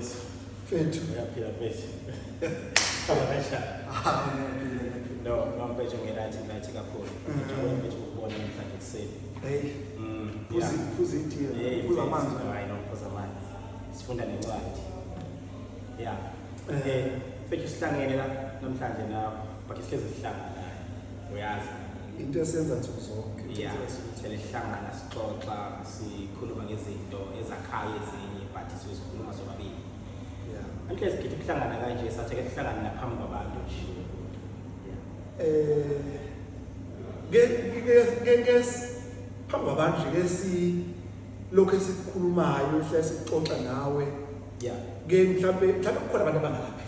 Fethu. Fethu. Uyaphila Fethu. Kama kanjani? No, ngempethu ngelathi kakhulu. Ngijabule mfethu ukubona namhlanje kuseni. Hey. Phuza itiye. Phuza amanzi. Hayi nokuphuza amanzi. Sifunda nencwadi. Yeah. Fethu sihlangene la namhlanje na bakhe sihleze sihlangana. Uyazi. Into esenza nsuku zonke. Yeah. Sihlangana sixoxa, sikhuluma ngezinto ezakhayo ezinye but sikhuluma sobabili. Yeah. Anhle sikhethe ukuhlangana kanje sathi ke sihlangana naphambi kwabantu nje. Phambi kwabantu ke lokho esikhulumayo sesixoxa nawe. Yeah. Ke mhlawumbe kukhona abantu abangalaphi.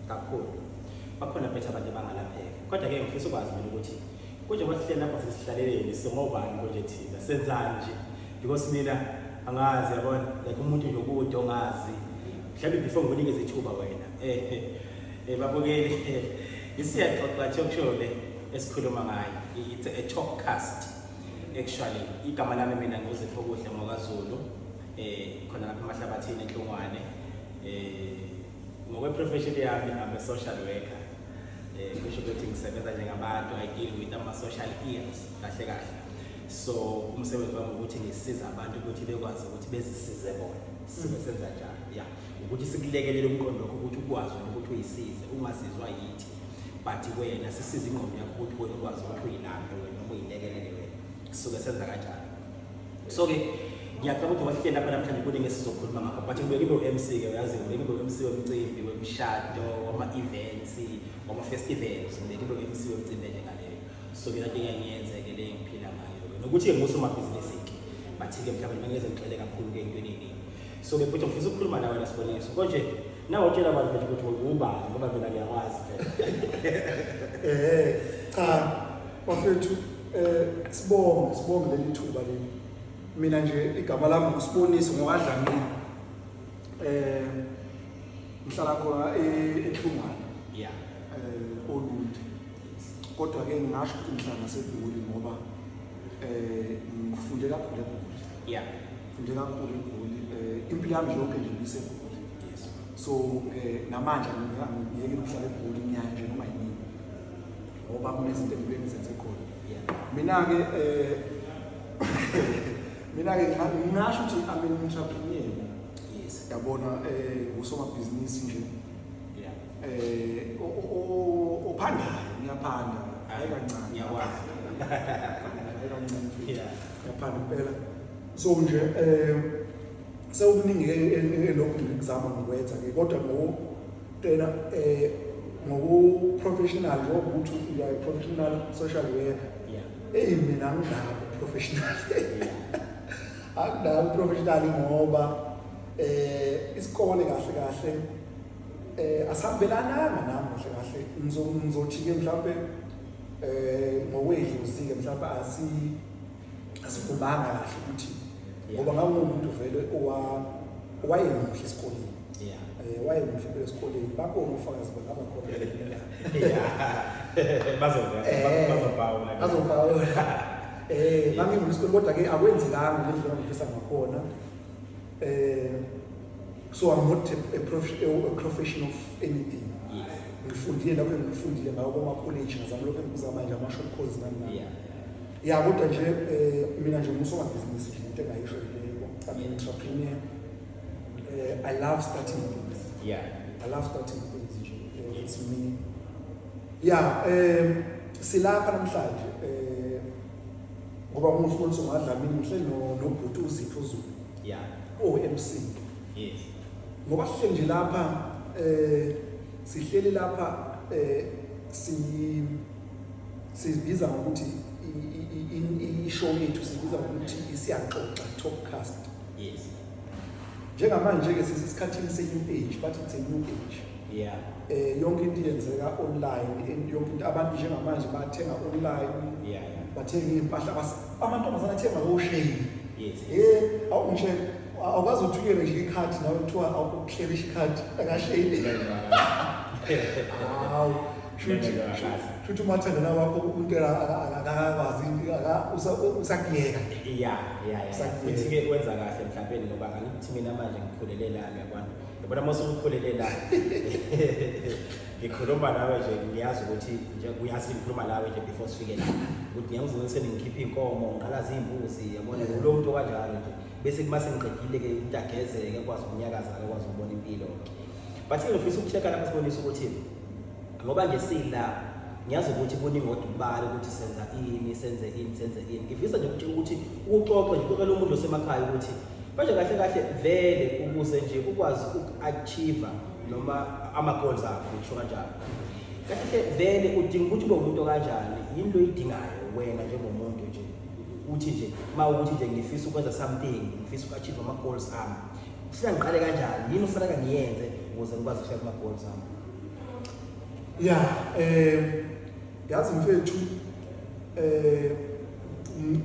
Kakhulu. Bakhona bethu abantu abangalapheka. Kodwa ke ngifisa ukwazi mina ukuthi konje basihleli lapha sisihlaleleni singobani konje thina senzani nje because mina angazi yabona like umuntu nje okude ongazi mhlawumbe before nginikeze ithuba wena babukeli isiyaxoxa talk show le esikhuluma ngayo it's a talkcast actually igama lami mina ngozipho kuhle ngokaZulu khona lapha emahlabathini enhlongwane ngokwe profession yami I'm a social worker kusho ukuthi ngisebenza njengabantu I deal with ama-social ills kahle kahle so umsebenzi wami ukuthi ngisiza abantu ukuthi bekwazi ukuthi bezisize bona sibe senza njalo yeah ukuthi sikulekelele umqondo wakho ukuthi ukwazi ukuthi uyisize ungasizwa yithi but wena sisize ingqondo yakho ukuthi wena ukwazi ukuthi uyilaphe wena noma uyilekelele wena suke senza kanjalo so ke ngiyacabanga ukuthi wasihleli lapha namhlanje kuningi esizokhuluma ngakho but ngibe u-MC ke uyazi ngibe u-MC womcimbi wemshado wama-events wama-festivals ngibe u-MC womcimbi njengaleyo so ke into engiyenze-ke le ngiphila ngayo nokuthi-ke ngusomabhizinisi-ke bathi-ke mhlawumbe ngingeze ngixele kakhulu-ke entweni eningi so ke futhi ngifisa ukukhuluma nawe nasiboniso konje nawe utshela abantu bethu ukuthi ubani ngoba mina ngiyakwazi cha bafethu sibonge leli thuba leli mina nje igama lami ngusiboniso ngokaDlamini ngihlala khona eThungwane yeah Olundi kodwa ke ngingasho ukuthi ngihlala naseGoli ngoba ngifunde kakhulu eGoli yeah ngifunde kakhulu eGoli impilo yami yonke nje ngiseGoli yes so namanje ngiyeke ngihlala eGoli inyanga nje noma yini ngoba kunezinto engizenze khona yeah mina-ke ngingasho ukuthi I'm an entrepreneur yes yabona usomabhizinisi nje yeah ophandayo ngiyaphanda hayi kancane ngiyakwazi hayi kancane yeah ngiyaphanda impela so nje sewukuningi lokhu ngikuzama ngikwenza-ke kodwa ngokutena ngoku-professional njengokuthi uya-professional social worker yeah mina anginawo professional anginawo professional ngoba isikole kahle kahle asihambelananga nami kahle kahle ngizothi-ke mhlawumbe ngokwedluzi-ke mhlawumbe asivumbanga kahle ukuthi ngoba ngawumuntu vele owayemuhle esikoleni wayemuhle esikoleni bakhona ufakazi bangaba khona bazobhawula ngangimuhle esikoleni kodwa-ke akwenzekanga ngendlela ngifisa ngakhona so I'm not a professional of anything ngifundile lapho ngifundile ngawo kwama-college ngazama lokho engikuza manje ama-short courses nani ya kodwa nje mina nje ngusomabhizinisi nje into engayisho leyo I'm an entrepreneur I love starting things I love starting things nje it's me silapha namhlanje ngoba ngusiboniso ngokaDlamini ngihleli nobhuti uZipho Zulu MC yes ngoba sihleli nje lapha sihleli lapha sibiza ngokuthi ishow yethu sibiza ngokuthi isiyaxoxa talkcast yes njengamanje ke sisisikhathini se-new age but it's a new age yonke into iyenzeka online yonke into abantu njengamanje bathenga online bathenga iy'mpahla amantombazane athenga osheni awungishe awukwazi uthukele nje ikhadi nawe kuthiwa awukuhlerisha ikhadi akasheni hawu shuthi umathandana wakho umuntu akakwazi usakuyeka futhi-ke kwenza kahle mhlawumbe ngoba angithi mina manje ngikhulele lami abantu Yabona mase ukhulele la. Ngikhuluma nawe nje ngiyazi ukuthi nje uyazi ngikhuluma nawe nje before sifike la. Ukuthi ngiyakuzwe sengikhipha inkomo, ngiqalaza izimbuzi, yabona lo muntu kanjalo nje. Bese kumase ngiqedile ke umuntu agezeke kwazi ukunyakaza kwazi ukubona impilo. But ke ngifisa ukuchecka lapha sibonisa ukuthi ngoba nje sila ngiyazi ukuthi kuningi odubali ukuthi senza ini senze ini. Ngifisa nje ukuthi ukuxoxa nje kokela umuntu osemakhaya ukuthi manje kahle kahle vele ukuze nje ukwazi uku-achieve noma ama-goals akho ngisho kanjalo. Kahle vele udinga ukuthi ube umuntu kanjani, yini lo yidingayo wena njengomuntu nje. Uthi nje mawukuthi nje ngifisa ukwenza something, ngifisa uku-achieve ama-goals ami. Ufuna ngiqale kanjani? Yini ufanele ngiyenze ukuze ngikwazi ukufika kuma-goals ami? Yazi mfethu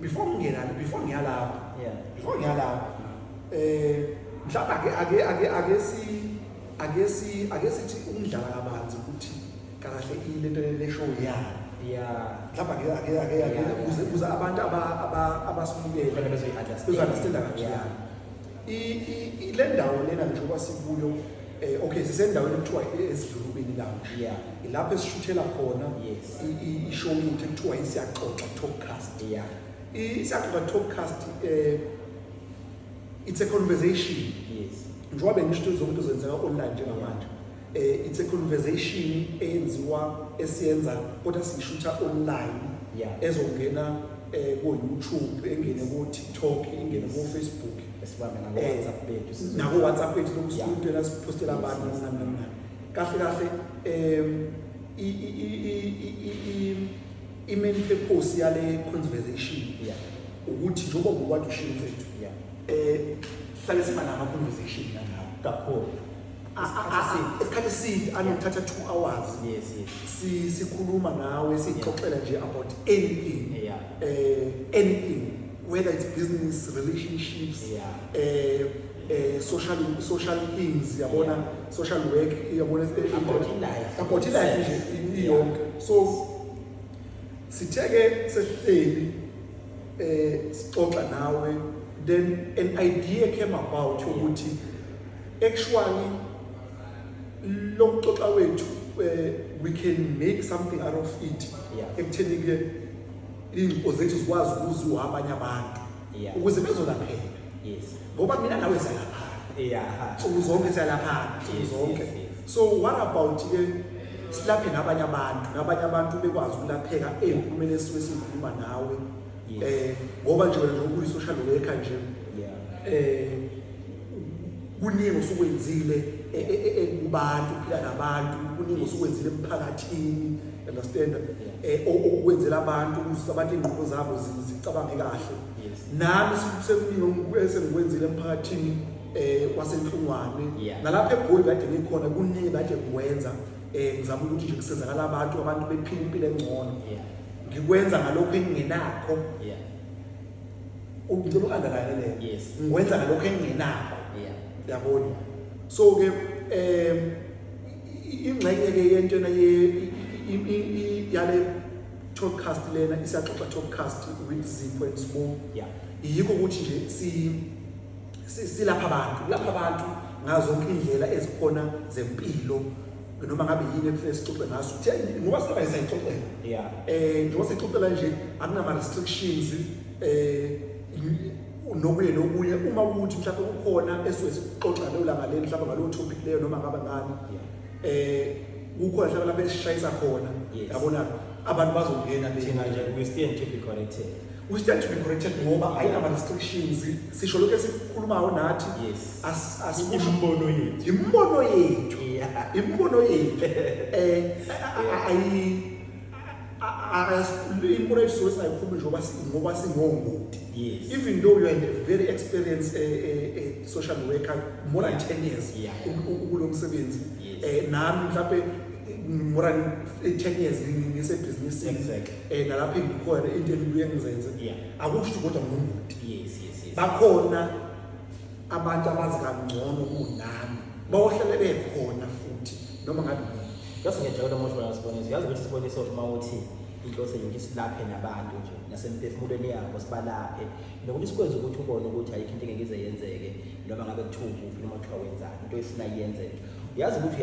before ngiyalapha mhlawumbe ake sithi umdlala kabanzi ukuthi kahle ilento le show mhlawumbe ake ukuze abantu abasibukele bezounderstanda kahle ile ndawo lena njengoba sikuyo okay sisendaweni ekuthiwa esidlulubeni lounge ilapho esishuthela khona i-show yethu ekuthiwa isiyaxoxa talkcast isiyaxoxa talkcast it's a conversation njengoba bengisho zonke zenzeka online njengamanje it's a conversation esiyenza kodwa siyishutha online ezongena ku-YouTube engene ku-TikTok ingene ku-Facebook esibambe nako-WhatsApp bethu nako-WhatsApp bethu lokusitela sipostela abantu nani kahle i-main purpose yale conversation ukuthi njengoba ngokwathi ushiye mfethu hlale siba nama-conversation nangawo kakhulu isikhathi eside anokuthatha 2 hours sikhuluma nawe sixoxela nje about anything anything whether it's business relationships social things yabona social work yabona about life nje iyonke so sitheke sesihleli sixoxa nawe then an idea came about ukuthi actually lokuxoxa wethu we can make something out of it ekutheni ke izinto zethu zikwazi ukuziwa abanye abantu ukuze bezolapheka ngoba mina nawe siyalapha zonke siyalapha zonke so what about ke silaphe nabanye abantu bekwazi ukulapheka empumeni esuke sikhuluma nawe ngoba nje wena njengokuyi social worker nje kuningi osukwenzile kubantu phila nabantu kuningi osukwenzile emphakathini understand okwenzela abantu ukuthi abantu ingqondo zabo zicabange kahle nami sekuningi esengikwenzile emphakathini wasenhlungwane nalapha eGoli kade ngikhona kuningi kade ngikwenza ngizama ukuthi nje kusenzakala abantu bephila impilo engcono ngikwenza ngalokho engingenakho ngicela uku-underline ngikwenza ngalokho engingenakho yabona so ke ingxenye ke yentona yale podcast lena isiyaxoxa talkcast with Zipho and Sbo yikho ukuthi nje silapha abantu ngazo zonke indlela ezikhona zempilo noma ngabe yini ekufanele sixoxe ngaso ngoba silapha sayixoxela njengoba sixoxela nje akunama restrictions nokunye uma ukuthi mhlawumbe kukhona esuke sixoxa leyo langa leli mhlawumbe ngalowo topic leyo noma ngabe ngani kukhona mhlawumbe lapho esishayisa khona yabona abantu bazongena thina nje we stand to be corrected ngoba ayinama restrictions sisho lokho esikhulumayo nathi imbono yethu imbono yethu imbono yethu sokuthi ayikhuluma ngoba singongoti even though you are a very experienced social worker more than 10 years kulo msebenzi nami mhlawumbe more than 10 years ngisebhizinisini nalapho ngikhona into engibuye ngizenze akusho kodwa ngongoti bakhona abantu abazi kangcono kunami bawohlele bekhona futhi noma ngabe Just ngiyajabula manje wena Sibonisa. Uyazi ukuthi Sibonisa uma uthi inhloso ukuthi silaphe nabantu nje nasemphefumulweni yabo sibalaphe nokuthi sikwenze ukuthi ubone ukuthi ayikho into engeke ize yenzeke noma ngabe kuthiwa ukuphi noma kuthiwa wenzani into efuna iyenzeke uyazi ukuthi